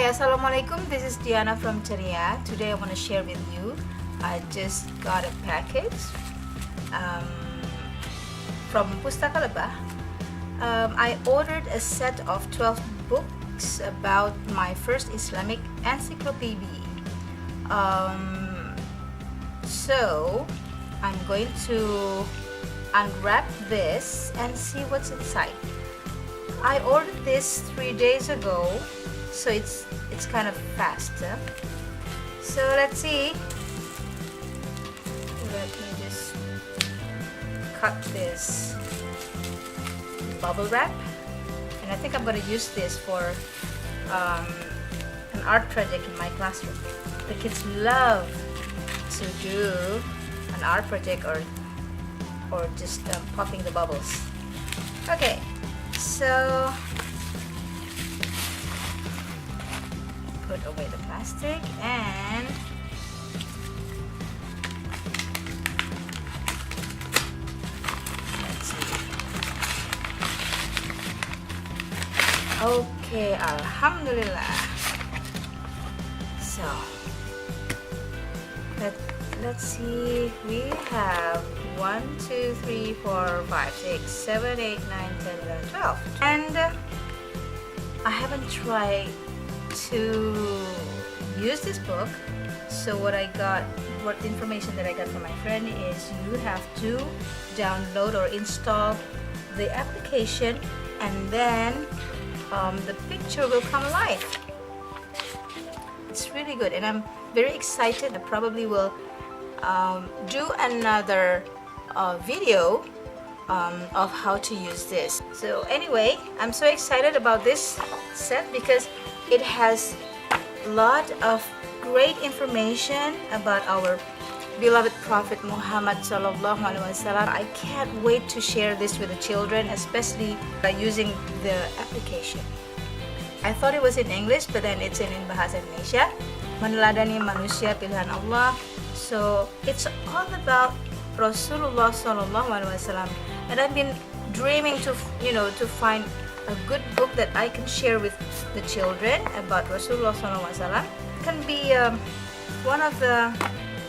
Hi, Assalamualaikum. This is Diana from Ceria. Today I want to share with you, I just got a package from Pustaka Lebah. I ordered a set of 12 books about my first Islamic encyclopebee. So I'm going to unwrap this and see what's inside. I ordered this 3 days ago, so it's kind of fast. So let's see. Let me just cut this bubble wrap, and I think I'm going to use this for an art project in my classroom. The kids love to do an art project or just popping the bubbles. Okay, so put away the plastic and let's see. Okay, Alhamdulillah. So let's see, we have 1, 2, 3, 4, 5, 6, 7, 8, 9, 10, 11, 12. And I haven't tried to use this book. So what the information that I got from my friend is you have to download or install the application, and then the picture will come alive. It's really good, and I'm very excited. I probably will do another video of how to use this. So anyway, I'm so excited about this set because it has a lot of great information about our beloved Prophet Muhammad sallallahu alaihi wasallam. I can't wait to share this with the children, especially by using the application. I thought it was in English, but then it's in Bahasa Indonesia. Meneladani manusia pilihan Allah. So it's all about Rasulullah sallallahu alaihi wasallam, and I've been dreaming to find a good book that I can share with the children about Rasulullah sallallahu alaihi wasallam. Can be one of the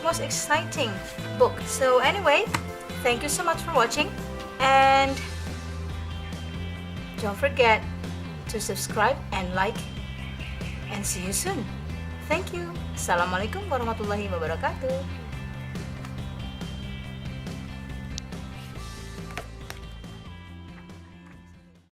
most exciting books. So anyway, thank you so much for watching, and don't forget to subscribe and like, and see you soon. Thank you. Assalamualaikum warahmatullahi wabarakatuh.